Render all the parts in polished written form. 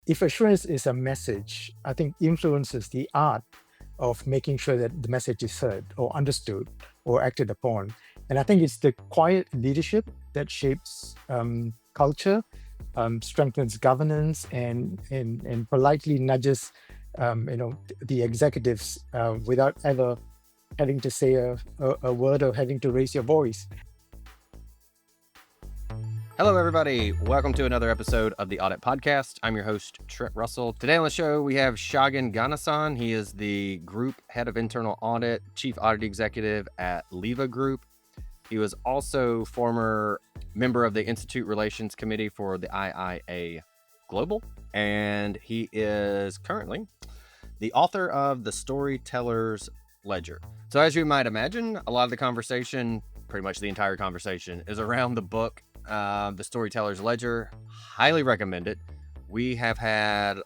if assurance is a message, I think influences the art of making sure that the message is heard or understood or acted upon. And I think it's the quiet leadership that shapes culture, strengthens governance, and politely nudges, the executives without ever having to say a word or having to raise your voice. Hello, everybody. Welcome to another episode of the Audit Podcast. I'm your host, Trent Russell. Today on the show, we have Shagen Ganason. He is the Group Head of Internal Audit, Chief Audit Executive at Liva Group. He was also former member of the Institute Relations Committee for the IIA Global, and he is currently the author of the Storyteller's Ledger. So as you might imagine, a lot of the conversation, pretty much the entire conversation, is around the book, The Storyteller's Ledger. Highly recommend it. We have had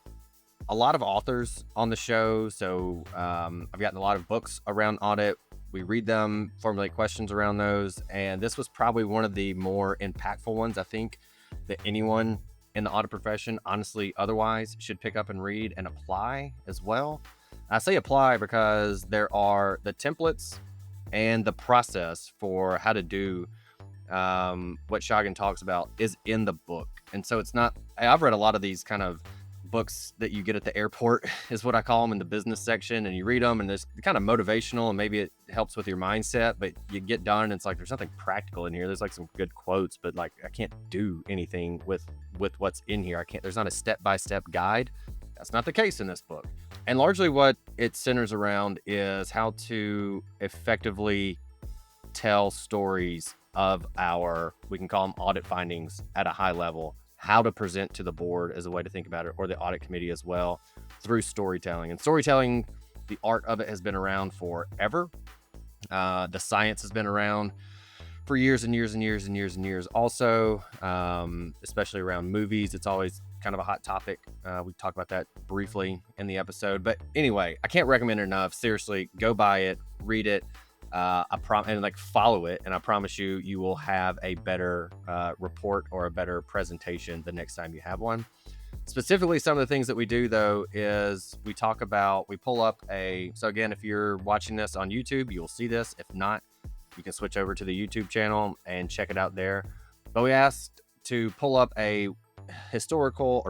a lot of authors on the show, so I've gotten a lot of books around audit. We read them, formulate questions around those, and this was probably one of the more impactful ones, I think, that anyone in the audit profession, honestly, otherwise, should pick up and read and apply as well. I say apply because there are the templates and the process for how to do what Shagen talks about is in the book. And so it's not, I've read a lot of these kind of books that you get at the airport is what I call them, in the business section, and you read them and there's kind of motivational and maybe it helps with your mindset, but you get done and it's like there's nothing practical in here. There's like some good quotes, but like I can't do anything with what's in here. There's not a step-by-step guide. That's not the case in this book. And largely what it centers around is how to effectively tell stories of we can call them audit findings at a high level, how to present to the board as a way to think about it, or the audit committee as well, through storytelling. And storytelling, the art of it has been around forever. The science has been around for years and years and years and years and years. Also, especially around movies, it's always kind of a hot topic. We talked about that briefly in the episode. But anyway, I can't recommend it enough. Seriously, go buy it, read it. And follow it, and I promise you will have a better report or a better presentation the next time you have one. Specifically, some of the things that we do though is we pull up so again, if you're watching this on YouTube, you will see this. If not, you can switch over to the YouTube channel and check it out there. But we asked to pull up a traditional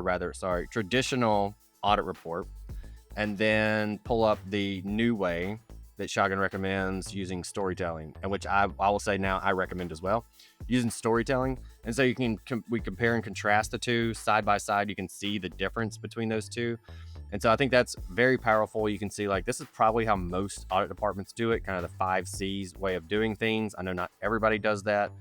audit report, and then pull up the new way that Shagen recommends using storytelling, and which I will say now I recommend as well, using storytelling. And so we compare and contrast the two side by side. You can see the difference between those two. And so I think that's very powerful. You can see like this is probably how most audit departments do it, kind of the 5 C's way of doing things. I know not everybody does that.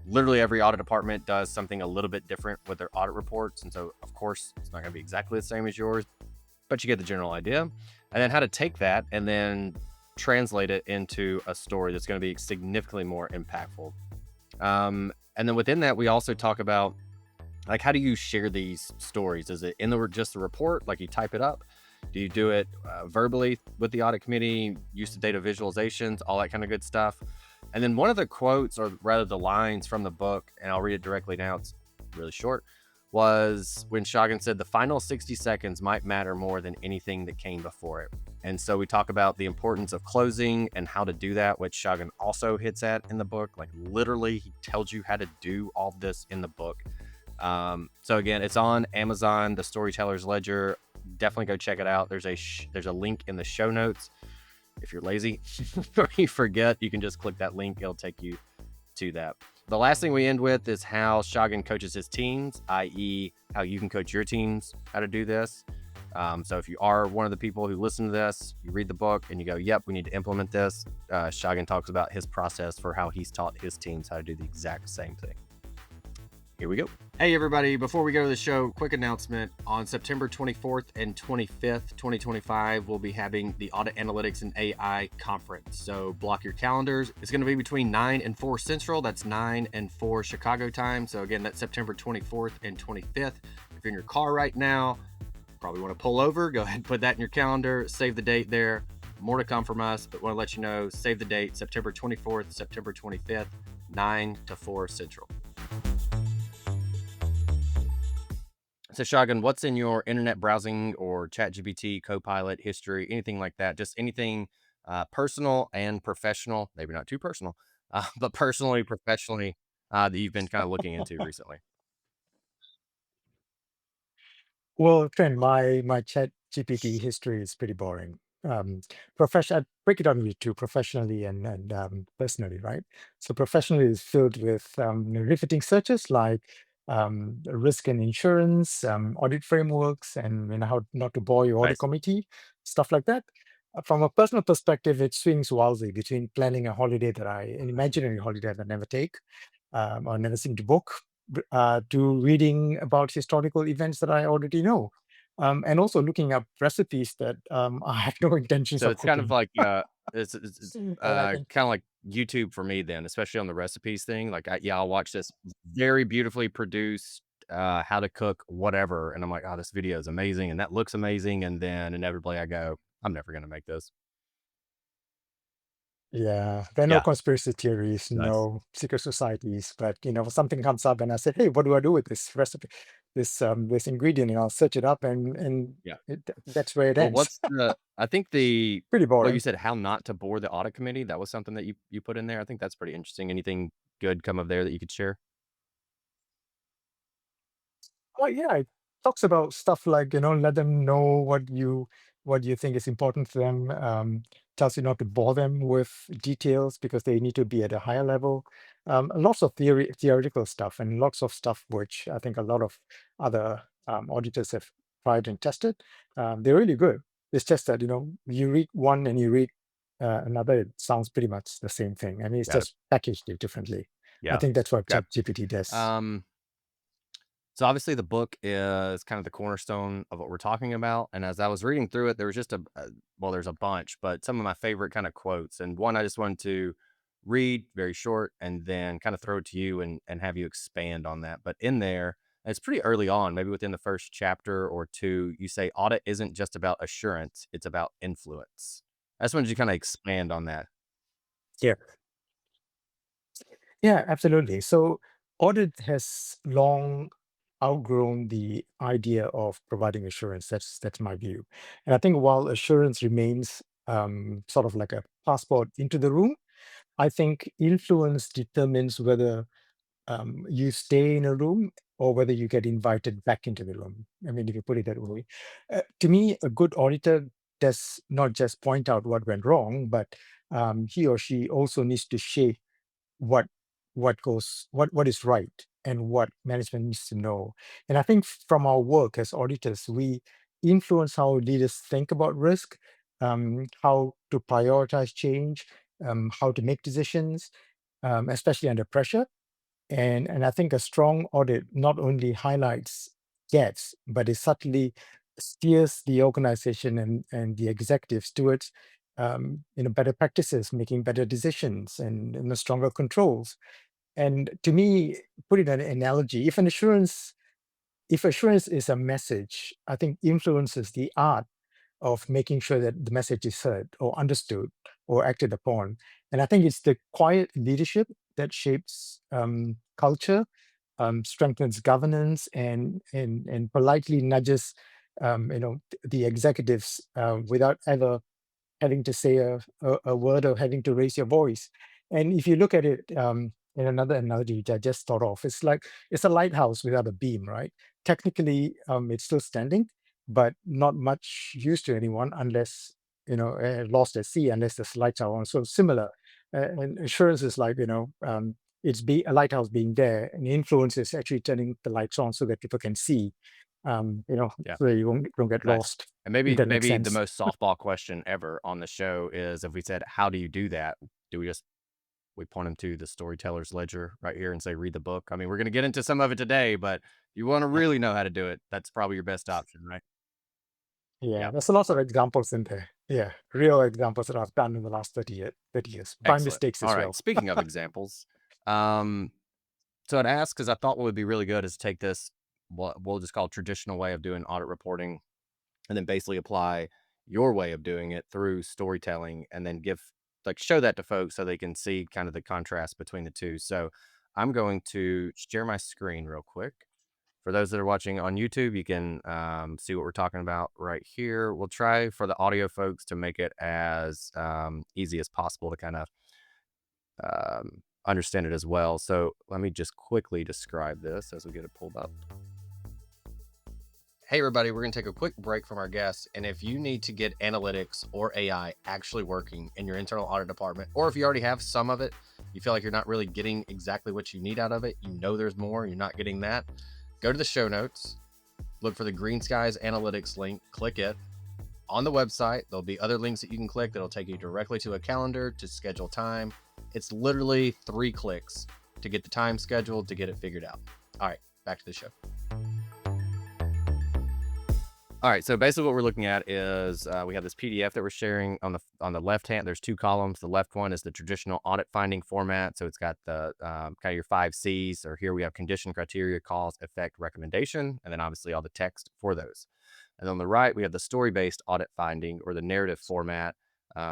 Literally every audit department does something a little bit different with their audit reports. And so of course it's not going to be exactly the same as yours, but you get the general idea. And then how to take that and then translate it into a story that's going to be significantly more impactful. And then within that, we also talk about like, how do you share these stories? Is it in just the report, like you type it up? Do you do it verbally with the audit committee, use of data visualizations, all that kind of good stuff? And then one of the quotes, or rather the lines from the book, and I'll read it directly now, it's really short, was when Shagen said the final 60 seconds might matter more than anything that came before it. And so we talk about the importance of closing and how to do that, which Shagen also hits at in the book. Like literally, he tells you how to do all this in the book. So again, it's on Amazon, The Storyteller's Ledger. Definitely go check it out. There's a link in the show notes. If you're lazy or you forget, you can just click that link. It'll take you to that. The last thing we end with is how Shagen coaches his teams, i.e. how you can coach your teams how to do this. So if you are one of the people who listen to this, you read the book and you go, yep, we need to implement this. Shagen talks about his process for how he's taught his teams how to do the exact same thing. Here we go. Hey, everybody. Before we go to the show, quick announcement. On September 24th and 25th, 2025, we'll be having the Audit Analytics and AI Conference. So block your calendars. It's going to be between 9 and 4 Central. That's 9 and 4 Chicago time. So again, that's September 24th and 25th. If you're in your car right now, probably want to pull over, go ahead and put that in your calendar. Save the date there. More to come from us, but want to let you know, save the date, September 24th, September 25th, 9 to 4 Central. So, Shagen, what's in your internet browsing or ChatGPT, Copilot history, anything like that? Just anything personal and professional, maybe not too personal, but personally, professionally, that you've been kind of looking into recently. Well, friend, my Chat GPT history is pretty boring. I break it down into two, professionally and personally, right? So professionally is filled with riveting searches like risk and insurance, audit frameworks, and how not to bore your audit Nice. committee, stuff like that. From a personal perspective, it swings wildly between planning a holiday an imaginary holiday that I never take, or never seem to book, to reading about historical events that I already know, and also looking up recipes that I have no intentions So of it's kind of cooking. like it's And I think, kind of like YouTube for me then, especially on the recipes thing. Like, I'll watch this very beautifully produced how to cook whatever, and I'm like, oh, this video is amazing, and that looks amazing, and then inevitably I go, I'm never gonna make this. yeah, there are no Yeah, conspiracy theories, nice. no secret societies, but something comes up, and I said, "Hey, what do I do with this recipe, this ingredient?" And I'll search it up, and Yeah. that's where it Well, ends. what's the I think Pretty well, you boring. said how not to bore the audit committee. That was something that you put in there. I think that's pretty interesting. Anything good come of there that you could share? Oh yeah, it talks about stuff like, let them know what you think is important to them. Tells you not to bore them with details because they need to be at a higher level. Lots of theoretical stuff and lots of stuff which I think a lot of other auditors have tried and tested. They're really good. It's just that you read one and you read another, it sounds pretty much the same thing. I mean, it's Got it. just packaged it differently. I Yeah. think that's what Okay. ChatGPT does. Um, so obviously the book is kind of the cornerstone of what we're talking about. And as I was reading through it, there was just well, there's a bunch, but some of my favorite kind of quotes. And one I just wanted to read very short and then kind of throw it to you and have you expand on that. But in there, and it's pretty early on, maybe within the first chapter or two, you say audit isn't just about assurance, it's about influence. I just wanted you to kind of expand on that. Yeah. Yeah, absolutely. So audit has long outgrown the idea of providing assurance. That's my view. And I think while assurance remains sort of like a passport into the room, I think influence determines whether you stay in a room or whether you get invited back into the room. I mean, if you put it that way. To me, a good auditor does not just point out what went wrong, but he or she also needs to shape what what is right and what management needs to know. And I think from our work as auditors, we influence how leaders think about risk, how to prioritize change, how to make decisions, especially under pressure. And I think a strong audit not only highlights gaps, but it subtly steers the organization and the executives towards better practices, making better decisions and stronger controls. And to me, put it in an analogy, if assurance is a message, I think influence is the art of making sure that the message is heard or understood or acted upon. And I think it's the quiet leadership that shapes culture, strengthens governance, and politely nudges the executives without ever having to say a word or having to raise your voice. And if you look at it in another analogy which I just thought of, it's a lighthouse without a beam, right? Technically, it's still standing, but not much use to anyone unless lost at sea unless the lights are on. So similar, and insurance is like a lighthouse being there, and the influence is actually turning the lights on so that people can see, Yeah. so that you don't get Nice. lost. And If maybe that makes maybe the sense. most softball question ever on the show is if we said, "How do you do that?" Do we point them to the Storyteller's Ledger right here and say, "Read the book"? I mean, we're gonna get into some of it today, but you wanna really know how to do it, that's probably your best option, right? Yeah, Yeah. there's a lot of examples in there. Yeah, real examples that I've done in the last 30 years by Excellent. mistakes as Alright, well. speaking of examples, um, so I'd ask because I thought what would be really good is to take this, what we'll just call traditional way of doing audit reporting and then basically apply your way of doing it through storytelling and then show that to folks so they can see kind of the contrast between the two. So I'm going to share my screen real quick For those that are watching on YouTube, you can see what we're talking about right here. We'll try for the audio folks to make it as easy as possible to kind of understand it as well. So let me just quickly describe this as we get it pulled up. Hey, everybody, we're going to take a quick break from our guests. And if you need to get analytics or AI actually working in your internal audit department, or if you already have some of it, you feel like you're not really getting exactly what you need out of it, you know there's more, and you're not getting that, go to the show notes, look for the Green Skies Analytics link, click it. On the website, there'll be other links that you can click that'll take you directly to a calendar to schedule time. It's literally 3 clicks to get the time scheduled, to get it figured out. All right, back to the show. All right, so basically what we're looking at is we have this PDF that we're sharing on the left hand. There's 2 columns. The left one is the traditional audit finding format. So it's got the kind of your 5 C's, or here we have condition, criteria, cause, effect, recommendation, and then obviously all the text for those. And on the right, we have the story-based audit finding, or the narrative format.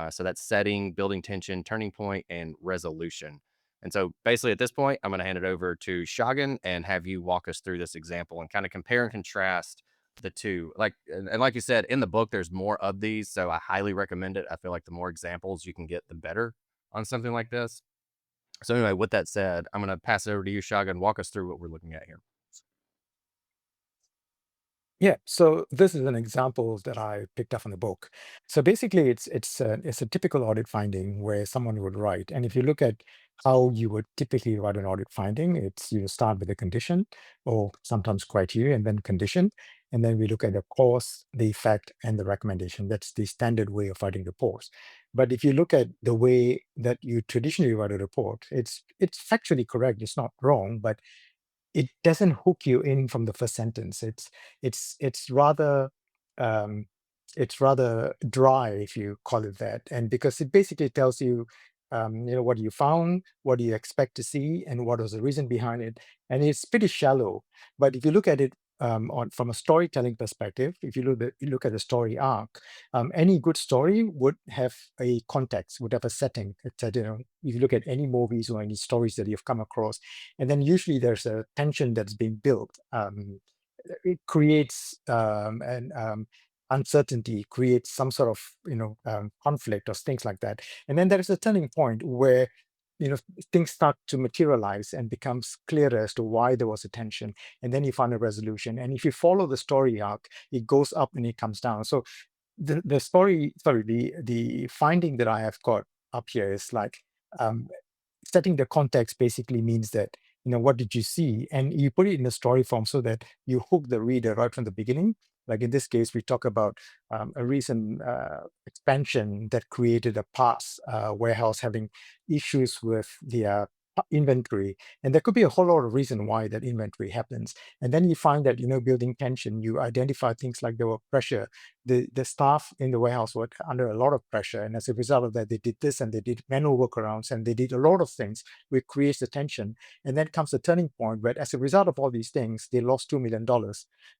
So that's setting, building tension, turning point, and resolution. And so basically at this point, I'm going to hand it over to Shagen and have you walk us through this example and kind of compare and contrast the two. Like, and like you said, in the book, there's more of these. So I highly recommend it. I feel like the more examples you can get, the better on something like this. So anyway, with that said, I'm going to pass it over to you, Shagen. Walk us through what we're looking at here. Yeah, so this is an example that I picked up from the book. So basically, it's a typical audit finding where someone would write, and if you look at how you would typically write an audit finding, it's you start with a condition or sometimes criteria and then condition, and then we look at the cause, the effect, and the recommendation. That's the standard way of writing reports. But if you look at the way that you traditionally write a report, it's factually correct. It's not wrong, but it doesn't hook you in from the first sentence. It's rather um, it's rather dry, if you call it that, and because it basically tells you, what you found, what do you expect to see, and what was the reason behind it, and it's pretty shallow. But if you look at it on from a storytelling perspective, if you look at the story arc, any good story would have a context, would have a setting. If you look at any movies or any stories that you've come across, and then usually there's a tension that's being built. It creates an uncertainty, creates some sort of conflict or things like that. And then there is a turning point where you know things start to materialize and becomes clearer as to why there was a tension, and then you find a resolution. And if you follow the story arc, it goes up and it comes down. So the finding that I have got up here is like, um, setting the context basically means that what did you see, and you put it in a story form so that you hook the reader right from the beginning. Like in this case, we talk about a recent expansion that created a parts warehouse having issues with the inventory, and there could be a whole lot of reason why that inventory happens. And then you find that building tension, you identify things like there were pressure. The staff in the warehouse were under a lot of pressure, and as a result of that, they did this and they did manual workarounds and they did a lot of things which creates the tension. And then comes the turning point where, as a result of all these things, they lost $2 million.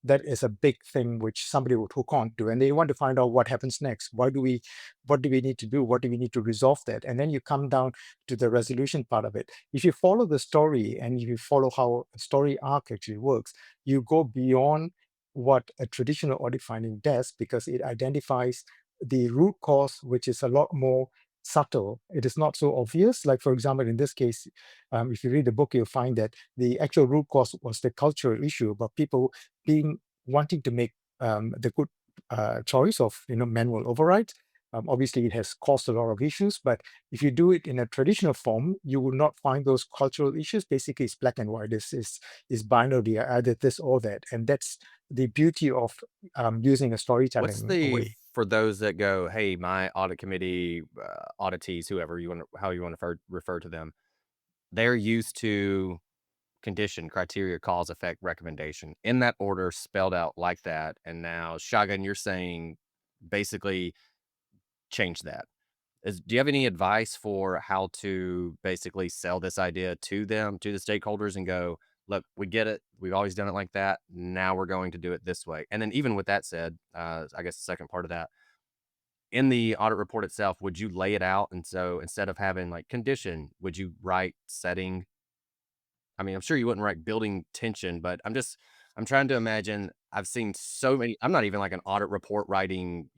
That is a big thing which somebody would hook on to, and they want to find out what happens next. What do we need to do? What do we need to resolve that? And then you come down to the resolution part of it. If you follow the story and if you follow how a story arc actually works, you go beyond what a traditional audit finding does, because it identifies the root cause, which is a lot more subtle. It is not so obvious. Like, for example, in this case, if you read the book, you'll find that the actual root cause was the cultural issue about people being wanting to make the good choice of manual overrides. Obviously, it has caused a lot of issues, but if you do it in a traditional form, you will not find those cultural issues. Basically, it's black and white. Is binary, either this or that, and that's the beauty of using a What's storytelling the way. for those that go, hey, my audit committee, auditees, whoever you want, how you want to refer to them, they're used to condition, criteria, cause, effect, recommendation in that order, spelled out like that. And now, Shagan, you're saying basically change that. Do you have any advice for how to basically sell this idea to them, to the stakeholders, and go, look, we get it. We've always done it like that. Now we're going to do it this way. And then, even with that said, I guess the second part of that, in the audit report itself, would you lay it out? And so instead of having like condition, would you write setting? I mean, I'm sure you wouldn't write building tension, but I'm trying to imagine. I've seen so many. I'm not even like an audit report writing,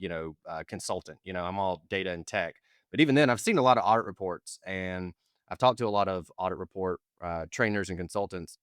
consultant. I'm all data and tech. But even then, I've seen a lot of audit reports, and I've talked to a lot of audit report trainers and consultants,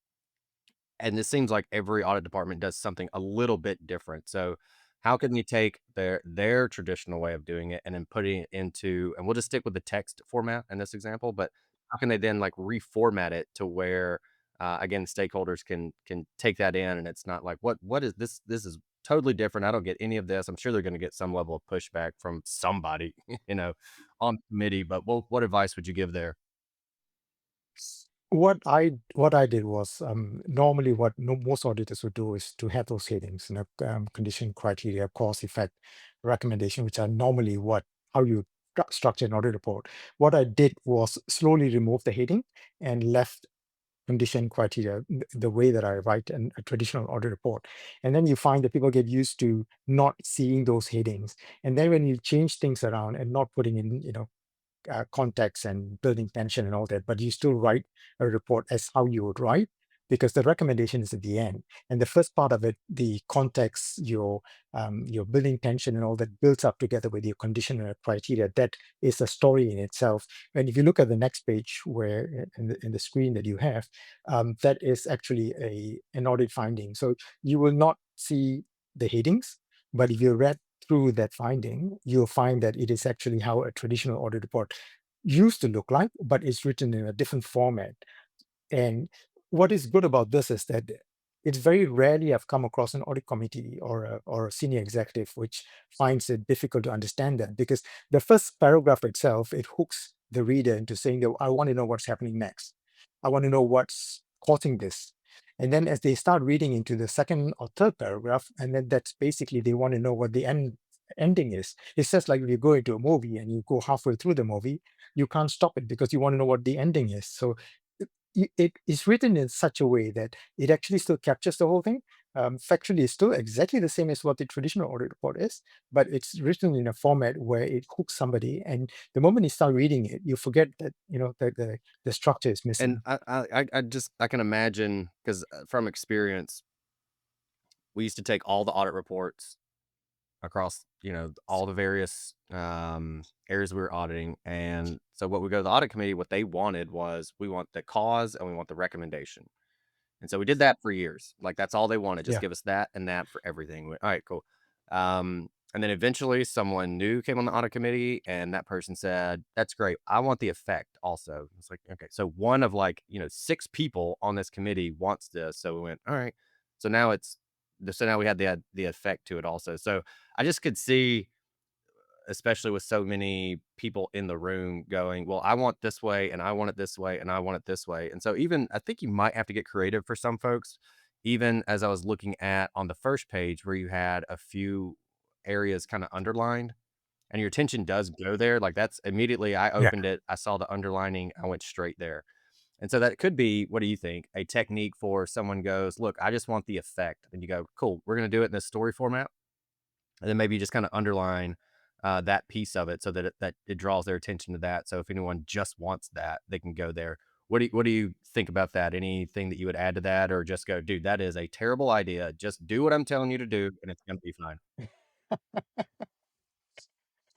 and it seems like every audit department does something a little bit different. So, how can you take their traditional way of doing it and then putting it into, and we'll just stick with the text format in this example, but how can they then like reformat it to where again stakeholders can take that in, and it's not like what is this? This is totally different. I don't get any of this. I'm sure they're going to get some level of pushback from somebody, on the committee. But what advice would you give there? What I did was, normally what most auditors would do is to have those headings, condition, criteria, cause, effect, recommendation, which are normally what how you structure an audit report. What I did was slowly remove the heading and left condition, criteria, the way that I write a traditional audit report. And then you find that people get used to not seeing those headings. And then when you change things around and not putting in, context and building tension and all that, but you still write a report as how you would write, because the recommendation is at the end. And the first part of it, the context, your building tension and all that builds up together with your condition and criteria. That is a story in itself. And if you look at the next page, where in the screen that you have, that is actually an audit finding. So you will not see the headings, but if you read through that finding, you'll find that it is actually how a traditional audit report used to look like, but it's written in a different format. And what is good about this is that it's very rarely I've come across an audit committee or a senior executive which finds it difficult to understand that, because the first paragraph itself, it hooks the reader into saying that I want to know what's happening next. I want to know what's causing this. And then as they start reading into the second or third paragraph, and then that's basically they want to know what the ending is. It's just like if you go into a movie and you go halfway through the movie, you can't stop it because you want to know what the ending is. So it is written in such a way that it actually still captures the whole thing. Factually, it's still exactly the same as what the traditional audit report is, but it's written in a format where it hooks somebody. And the moment you start reading it, you forget that the structure is And missing. I can imagine because from experience, we used to take all the audit reports across, all the various areas we were auditing. And so what we go to the audit committee, what they wanted was we want the cause and we want the recommendation. And so we did that for years. Like that's all they wanted. Just Yeah, give us that and that for everything. All right, cool. And then eventually someone new came on the audit committee and that person said, that's great. I want the effect also. It's like, okay. So one of like, six people on this committee wants this. So we went, all right. So now so now we had the effect to it also. So I just could see, especially with so many people in the room going, well, I want this way and I want it this way and I want it this way. And so even I think you might have to get creative for some folks. Even as I was looking at on the first page where you had a few areas kind of underlined and your attention does go there, like that's immediately I yeah. opened it, I saw the underlining, I went straight there. And so that could be, what do you think? A technique for someone goes, look, I just want the effect. And you go, cool, we're going to do it in this story format, and then maybe you just kind of underline that piece of it so that it draws their attention to that. So if anyone just wants that, they can go there. What do you think about that? Anything that you would add to that, or just go, dude, that is a terrible idea. Just do what I'm telling you to do, and it's gonna be fine.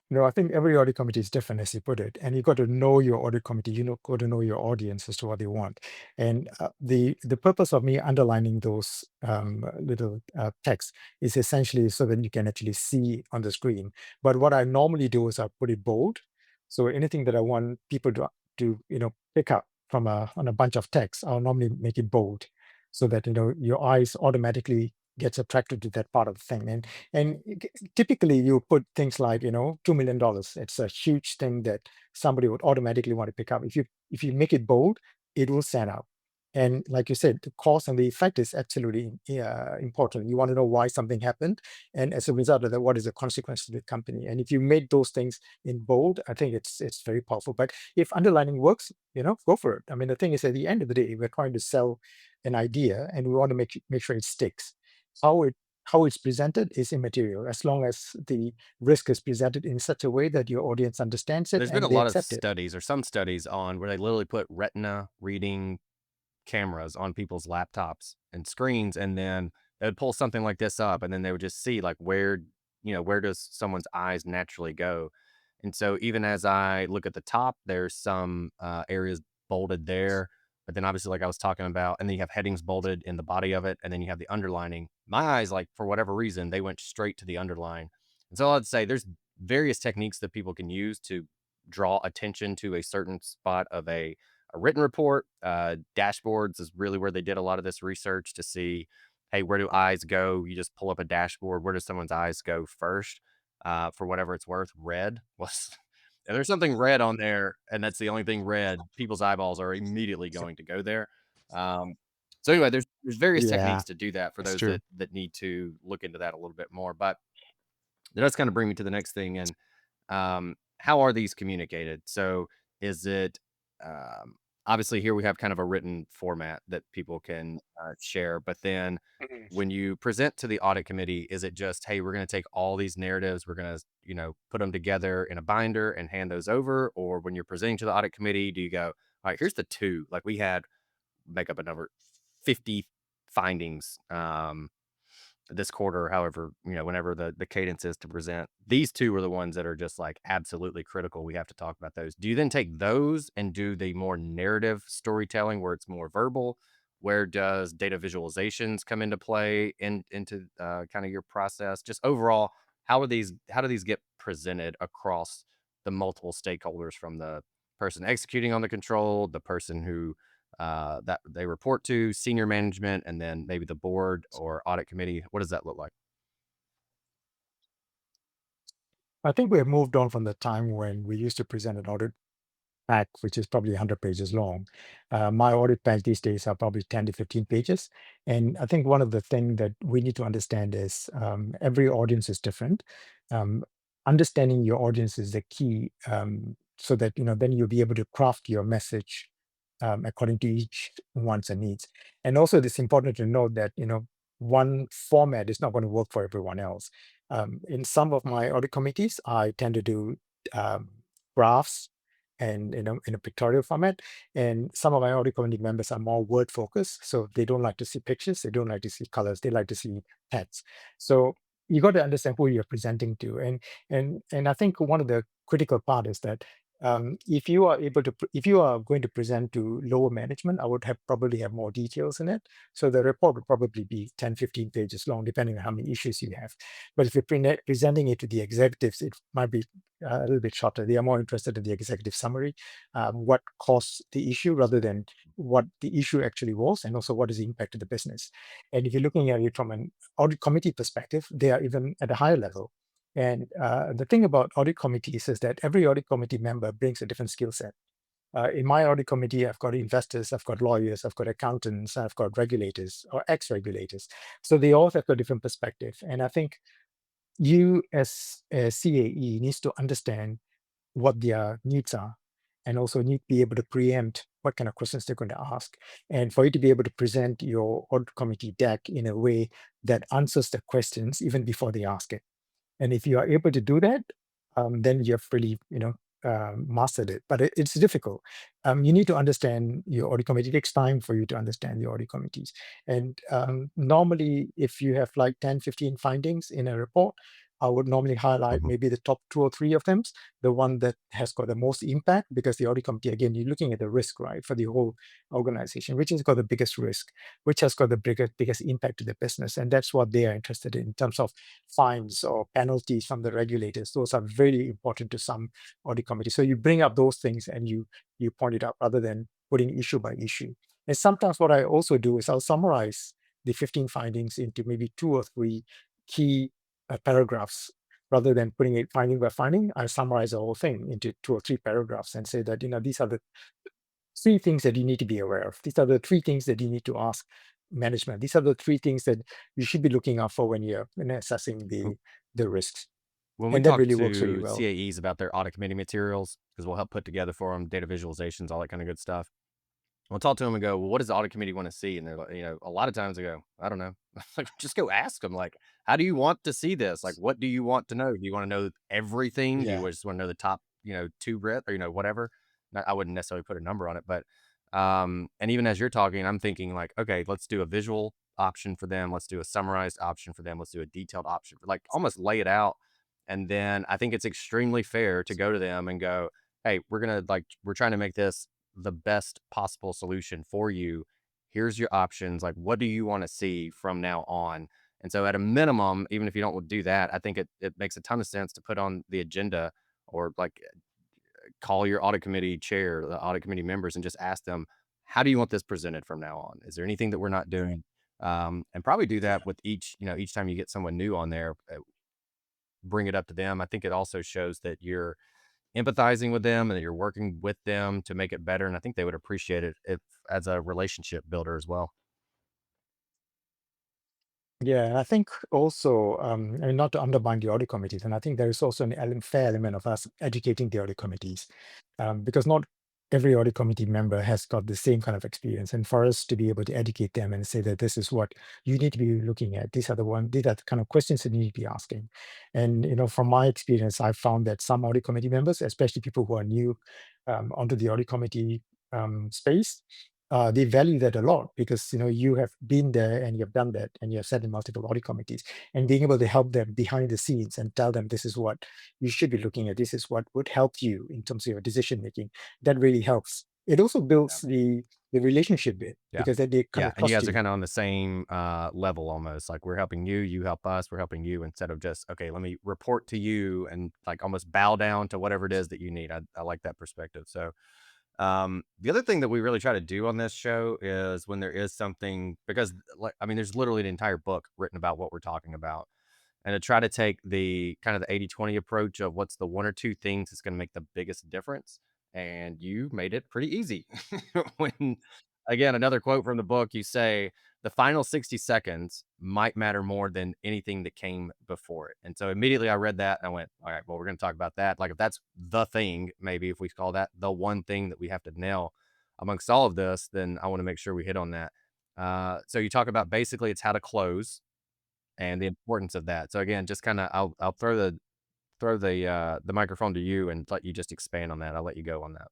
No, I think every audit committee is different, as you put it, and you got to know your audit committee. Got to know your audience as to what they want. And the purpose of me underlining those little text is essentially so that you can actually see on the screen. But what I normally do is I put it bold, so anything that I want people to pick up from on a bunch of text, I'll normally make it bold, so that your eyes automatically gets attracted to that part of the thing. And typically you put things like $2 million. It's a huge thing that somebody would automatically want to pick up. If you make it bold, it will stand out. And like you said, the cause and the effect is absolutely important. You want to know why something happened, and as a result of that, what is the consequence to the company. And if you made those things in bold, I think it's very powerful. But if underlining works, go for it. I mean, the thing is, at the end of the day, we're trying to sell an idea, and we want to make sure it sticks. How it's presented is immaterial, as long as the risk is presented in such a way that your audience understands it There's been a and they lot of accept it. studies or some studies on where they literally put retina reading cameras on people's laptops and screens, and then they would pull something like this up, and then they would just see like where, where does someone's eyes naturally go. And so even as I look at the top, there's some areas bolded there, but then obviously, like I was talking about, and then you have headings bolded in the body of it, and then you have the underlining. My eyes, like for whatever reason, they went straight to the underline. And so I'd say there's various techniques that people can use to draw attention to a certain spot of a written report. Dashboards is really where they did a lot of this research to see, hey, where do eyes go? You just pull up a dashboard. Where does someone's eyes go first? For whatever it's worth, red was. If there's something red on there, and that's the only thing red, people's eyeballs are immediately So, going to go there. Um, so anyway, there's various yeah, techniques to do that for that's those true. that need to look into that a little bit more. But that does kind of bring me to the next thing. And how are these communicated? So is it um, obviously here we have kind of a written format that people can share, but then Mhm. when you present to the audit committee, is it just, hey, we're going to take all these narratives, we're going to, put them together in a binder and hand those over? Or when you're presenting to the audit committee, do you go, all right, here's the two, like we had, make up a number, 50 findings this quarter, however, whenever the cadence is to present. These two are the ones that are just like absolutely critical. We have to talk about those. Do you then take those and do the more narrative storytelling where it's more verbal? Where does data visualizations come into play into kind of your process? Just overall, how do these get presented across the multiple stakeholders, from the person executing on the control, the person who that they report to, senior management, and then maybe the board or audit committee? What does that look like? I think we have moved on from the time when we used to present an audit pack, which is probably 100 pages long. My audit pack these days are probably 10 to 15 pages. And I think one of the things that we need to understand is every audience is different. Um, Understanding your audience is the key, so that then you'll be able to craft your message according to each wants and needs. And also, it's important to note that one format is not going to work for everyone else. In some of my audit committees, I tend to do um, graphs and in a pictorial format. And some of my audit committee members are more word focused, so they don't like to see pictures, they don't like to see colors, they like to see text. So you got to understand who you're presenting to, and I think one of the critical part is that if you are able to if you are going to present to lower management, I would have probably have more details in it. So the report would probably be 10, 15 pages long, depending on how many issues you have. But if you're presenting it to the executives, it might be a little bit shorter. They are more interested in the executive summary, what caused the issue rather than what the issue actually was, and also what is the impact to the business. And if you're looking at it from an audit committee perspective, they are even at a higher level. And the thing about audit committees is that every audit committee member brings a different skill set. In my audit committee, I've got investors, I've got lawyers, I've got accountants, I've got regulators or ex-regulators. So they all have a different perspective. And I think you as a CAE needs to understand what their needs are, and also need to be able to preempt what kind of questions they're going to ask. And for you to be able to present your audit committee deck in a way that answers the questions even before they ask it. And if you are able to do that, then you've really, mastered it. But it's difficult. You need to understand your audit committee. It takes time for you to understand your audit committees. And normally, if you have like 10, 15 findings in a report, I would normally highlight Mhm. maybe the top two or three of them, the one that has got the most impact, because the audit committee, again, you're looking at the risk, right, for the whole organization, which has got the biggest risk, which has got the biggest impact to the business. And that's what they are interested in terms of fines or penalties from the regulators. Those are very important to some audit committees. So you bring up those things and you point it out rather than putting issue by issue. And sometimes what I also do is I'll summarize the 15 findings into maybe two or three key paragraphs. Rather than putting it finding by finding, I summarize the whole thing into two or three paragraphs and say that these are the three things that you need to be aware of. These are the three things that you need to ask management. These are the three things that you should be looking out for when you're assessing the risks. When we And that talk really works really to well. CAEs about their audit committee materials, because we'll help put together for them data visualizations, all that kind of good stuff. We'll talk to them and go, well, what does the audit committee want to see? And they're like, a lot of times they go, I don't know. Like, just go ask them, like, how do you want to see this? Like, what do you want to know? Do you want to know everything? Do you Yeah. just want to know the top, two Brit, or, whatever? I wouldn't necessarily put a number on it, but, and even as you're talking, I'm thinking like, okay, let's do a visual. option for them. Let's do a summarized option for them. Let's do a detailed option for like almost lay it out. And then I think it's extremely fair to go to them and go, hey, we're trying to make this the best possible solution for you. Here's your options. Like, what do you want to see from now on? And so, at a minimum, even if you don't do that, I think it makes a ton of sense to put on the agenda or like call your audit committee chair, the audit committee members, and just ask them, how do you want this presented from now on? Is there anything that we're not doing? And probably do that with each time you get someone new on there, bring it up to them. I think it also shows that you're empathizing with them and that you're working with them to make it better. And I think they would appreciate it if as a relationship builder as well. Yeah, and I think also, I mean, not to undermine the audit committees, and I think there is also an fair element of us educating the audit committees, because not every audit committee member has got the same kind of experience. And for us to be able to educate them and say that this is what you need to be looking at, these are the kind of questions that you need to be asking. And from my experience, I've found that some audit committee members, especially people who are new onto the audit committee space, they value that a lot because you have been there and you've done that and you have sat in multiple audit committees, and being able to help them behind the scenes and tell them this is what you should be looking at, this is what would help you in terms of your decision making. That really helps. It also Yeah. builds the relationship bit Yeah. because then they kind Yeah. of And you trust guys are you. kind of on the same level almost. Like we're helping you, you help us, we're helping you instead of just, okay, let me report to you and like almost bow down to whatever it is that you need. I like that perspective. So the other thing that we really try to do on this show is when there is something, because like, I mean, there's literally an entire book written about what we're talking about, and to try to take the kind of the 80-20 approach of what's the one or two things that's going to make the biggest difference. And you made it pretty easy. When, again, another quote from the book, you say, the final 60 seconds might matter more than anything that came before it. And so immediately I read that and I went, all right, well, we're going to talk about that. Like, if that's the thing, maybe if we call that the one thing that we have to nail amongst all of this, then I want to make sure we hit on that. So you talk about basically it's how to close and the importance of that. So again, just kind of I'll throw the microphone to you and let you just expand on that. I'll let you go on that.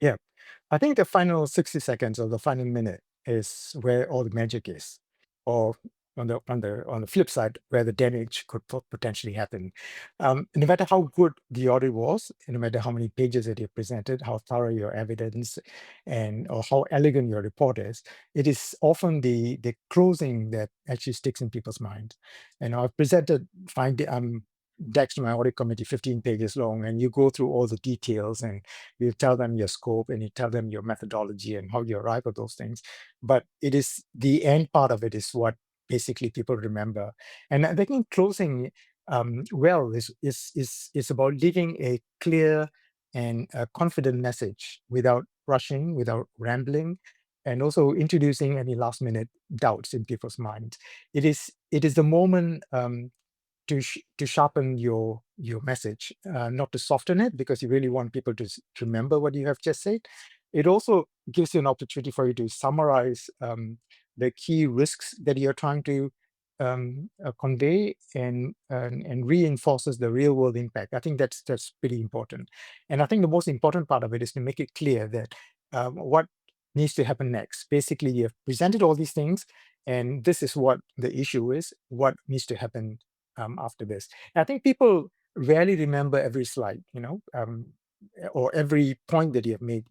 Yeah. I think the final 60 seconds or the final minute is where all the magic is. Or on the flip side, where the damage could potentially happen. No matter how good the audit was, and no matter how many pages that you presented, how thorough your evidence, and or how elegant your report is, it is often the closing that actually sticks in people's mind. And I've presented decks to my audit committee, 15 pages long, and you go through all the details and you tell them your scope and you tell them your methodology and how you arrive at those things. But it is the end part of it is what basically people remember. And I think closing well is about leaving a clear and a confident message without rushing, without rambling, and also introducing any last minute doubts in people's minds. It is the moment to sharpen your message, not to soften it, because you really want people to remember what you have just said. It also gives you an opportunity for you to summarize the key risks that you're trying to convey, and reinforces the real world impact. I think that's pretty important. And I think the most important part of it is to make it clear that what needs to happen next. Basically, you have presented all these things, and this is what the issue is. What needs to happen after this? And I think people rarely remember every slide, or every point that you have made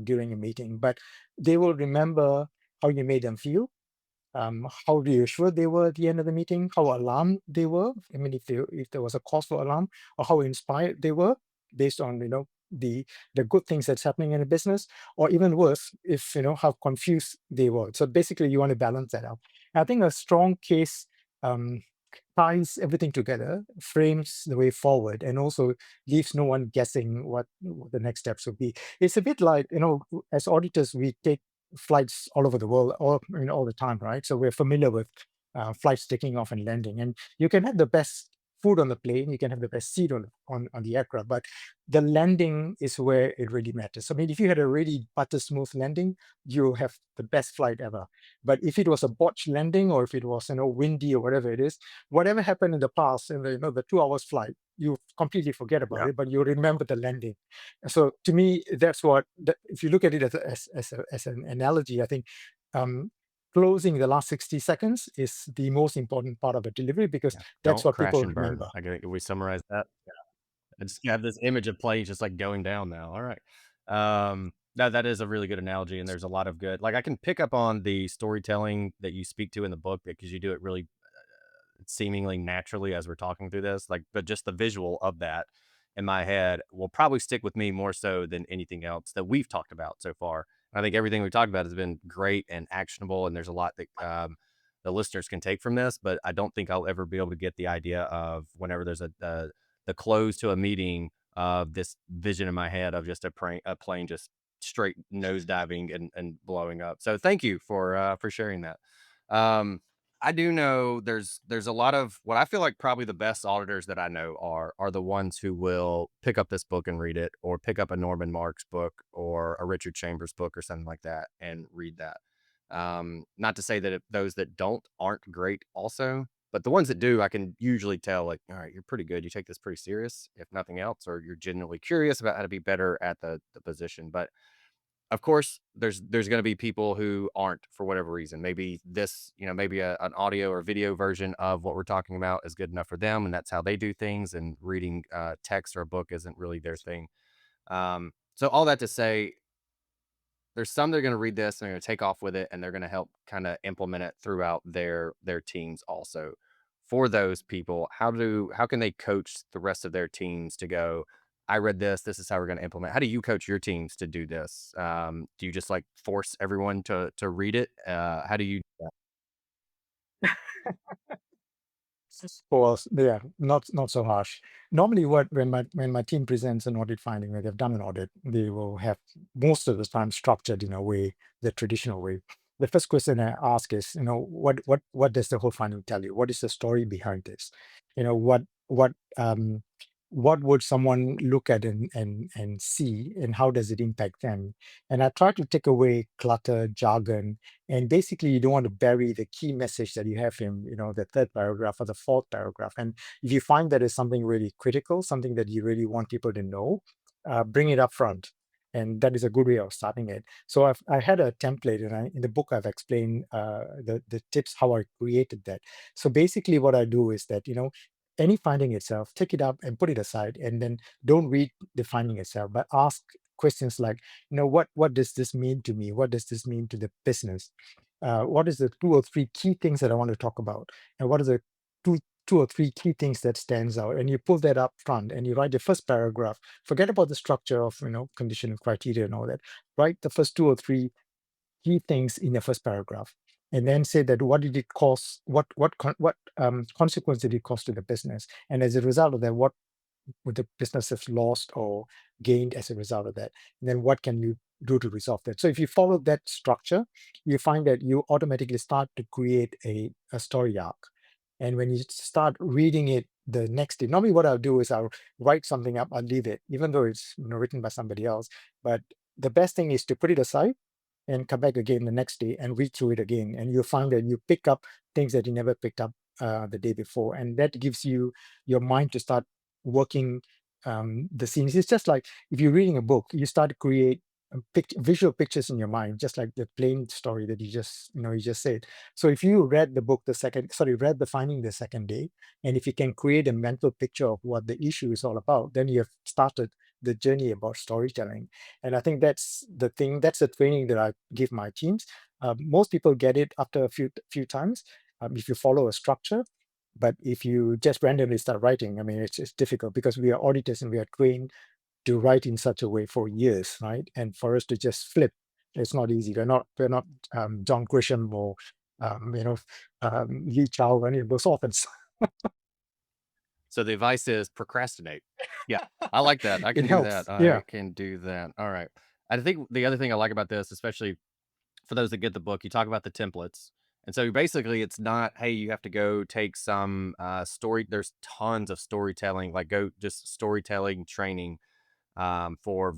during a meeting, but they will remember how you made them feel, how reassured they were at the end of the meeting, how alarmed they were. I mean, if there was a cause for alarm, or how inspired they were based on the good things that's happening in the business, or even worse, if how confused they were. So basically, you want to balance that out. I think a strong case um, ties everything together, frames the way forward, and also leaves no one guessing what the next steps would be. It's a bit like, as auditors, we take flights all over the world, all the time, right? So we're familiar with flights taking off and landing, and you can have the best food on the plane, you can have the best seat on the aircraft, but the landing is where it really matters. So, I mean, if you had a really butter smooth landing, you have the best flight ever. But if it was a botched landing, or if it was windy or whatever it is, whatever happened in the past, in the 2 hours flight, you completely forget about Yeah. it, but you remember the landing. So to me, that's if you look at it as an analogy, I think um, closing the last 60 seconds is the most important part of the delivery because Yeah. that's Don't what crash people and burn. remember. I get we summarize that. I just have this image of planes just like going down now. All right. That is a really good analogy, and there's a lot of good. Like I can pick up on the storytelling that you speak to in the book because you do it really seemingly naturally as we're talking through this. Like, but just the visual of that in my head will probably stick with me more so than anything else that we've talked about so far. I think everything we've talked about has been great and actionable, and there's a lot that the listeners can take from this. But I don't think I'll ever be able to get the idea of whenever there's the close to a meeting of this vision in my head of just a plane just straight nose diving and blowing up. So thank you for sharing that. Um, I do know there's a lot of what I feel like probably the best auditors that I know are the ones who will pick up this book and read it, or pick up a Norman Marks book or a Richard Chambers book or something like that and read that. Not to say that those that don't aren't great also, but the ones that do, I can usually tell like, all right, you're pretty good. You take this pretty serious, if nothing else, or you're genuinely curious about how to be better at the position. But of course, there's gonna be people who aren't for whatever reason. Maybe this, maybe an audio or video version of what we're talking about is good enough for them, and that's how they do things, and reading, text or a book isn't really their thing. So all that to say, there's some that are gonna read this, and they're gonna take off with it, and they're gonna help kinda implement it throughout their teams also. For those people, how can they coach the rest of their teams to go, "I read this, this is how we're gonna implement." How do you coach your teams to do this? Do you just, like, force everyone to read it? How do you Well, yeah, not so harsh. Normally, what when my team presents an audit finding, where they've done an audit, they will have most of the time structured in a way, the traditional way. The first question I ask is, what does the whole finding tell you? What is the story behind this? What would someone look at and see, and how does it impact them? And I try to take away clutter, jargon, and basically, you don't want to bury the key message that you have in, the third paragraph or the fourth paragraph. And if you find that is something really critical, something that you really want people to know, bring it up front. And that is a good way of starting it. So I had a template, and in the book I've explained the tips how I created that. So basically, what I do is that any finding itself, take it up and put it aside, and then don't read the finding itself, but ask questions like, what does this mean to me? What does this mean to the business? What is the two or three key things that I want to talk about? And what are the two two or three key things that stands out? And you pull that up front and you write the first paragraph. Forget about the structure of condition and criteria and all that. Write the first two or three key things in the first paragraph, and then say that what did it cost? What consequence did it cause to the business? And as a result of that, what would the business have lost or gained as a result of that? And then what can you do to resolve that? So if you follow that structure, you find that you automatically start to create a story arc. And when you start reading it the next day, normally what I'll do is I'll write something up, I'll leave it, even though it's written by somebody else. But the best thing is to put it aside and come back again the next day and read through it again. And you'll find that you pick up things that you never picked up the day before. And that gives you your mind to start working the scenes. It's just like if you're reading a book, you start to create visual pictures in your mind, just like the plane story that you just said. So if you read the book read the finding the second day, and if you can create a mental picture of what the issue is all about, then you have started the journey about storytelling. And I think that's the thing. That's the training that I give my teams. Most people get it after a few times if you follow a structure. But if you just randomly start writing, I mean, it's difficult because we are auditors and we are trained to write in such a way for years, right? And for us to just flip, it's not easy. We're not John Grisham or Yi Chao or any of those authors. So the advice is procrastinate. Yeah, I like that. I It can do that. helps. Yeah. I can do that. All right. I think the other thing I like about this, especially for those that get the book, you talk about the templates. And so basically it's not, hey, you have to go take some story. There's tons of storytelling, like go just storytelling training for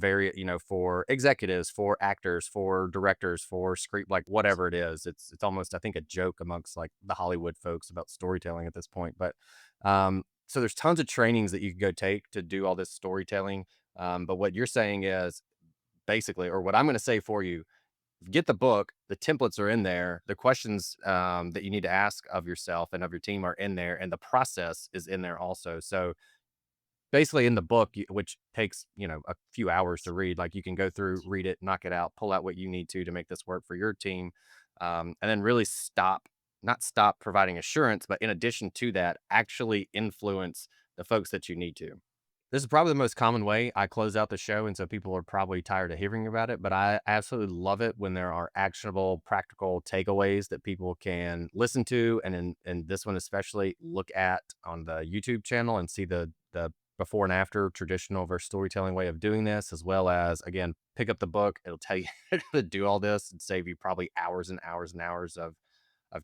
for executives, for actors, for directors, for script, like whatever it is. It's almost, I think, a joke amongst like the Hollywood folks about storytelling at this point. But so there's tons of trainings that you can go take to do all this storytelling. But what you're saying is basically, or what I'm going to say for you get the book. The templates are in there. The questions that you need to ask of yourself and of your team are in there, and the process is in there also. So basically in the book, which takes, a few hours to read, like you can go through, read it, knock it out, pull out what you need to make this work for your team. And then really not stop providing assurance, but in addition to that, actually influence the folks that you need to. This is probably the most common way I close out the show, and so people are probably tired of hearing about it, but I absolutely love it when there are actionable, practical takeaways that people can listen to, and in this one especially, look at on the YouTube channel and see the before and after traditional versus storytelling way of doing this, as well as, again, pick up the book. It'll tell you how to do all this and save you probably hours and hours and hours of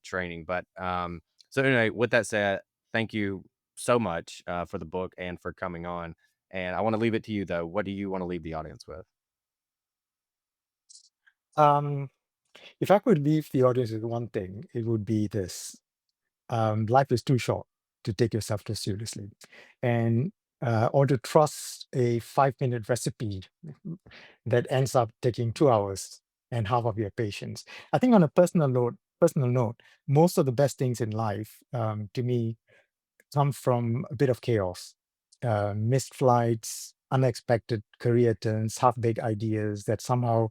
training. But so anyway, with that said, thank you so much for the book and for coming on. And I want to leave it to you though. What do you want to leave the audience with? Um, if I could leave the audience with one thing, it would be this. Life is too short to take yourself too seriously. And or to trust a 5-minute recipe that ends up taking 2 hours and half of your patience. I think on a personal note, most of the best things in life, to me, come from a bit of chaos, missed flights, unexpected career turns, half-baked ideas that somehow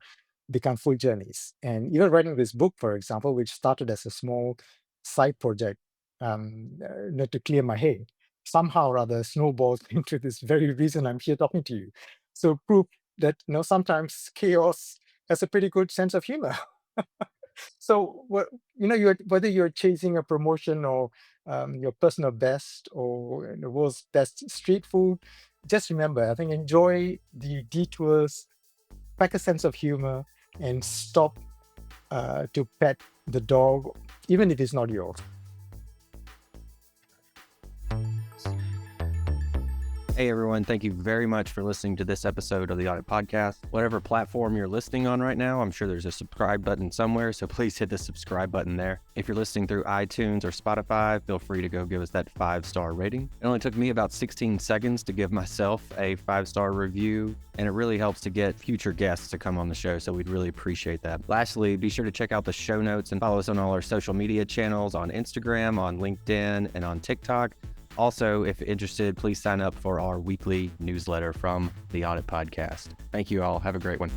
become full journeys. And even writing this book, for example, which started as a small side project, to clear my head, somehow or other snowballs into this very reason I'm here talking to you. So proof that sometimes chaos has a pretty good sense of humor. So what whether you're chasing a promotion or your personal best or the world's best street food, just remember, I think enjoy the detours, pack a sense of humor, and stop to pet the dog, even if it's not yours. Hey everyone, thank you very much for listening to this episode of the Audit Podcast. Whatever platform you're listening on right now, I'm sure there's a subscribe button somewhere, so please hit the subscribe button there. If you're listening through iTunes or Spotify, feel free to go give us that 5-star rating. It only took me about 16 seconds to give myself a 5-star review, and it really helps to get future guests to come on the show, so we'd really appreciate that. Lastly, be sure to check out the show notes and follow us on all our social media channels on Instagram, on LinkedIn, and on TikTok. Also, if interested, please sign up for our weekly newsletter from the Audit Podcast. Thank you all. Have a great one.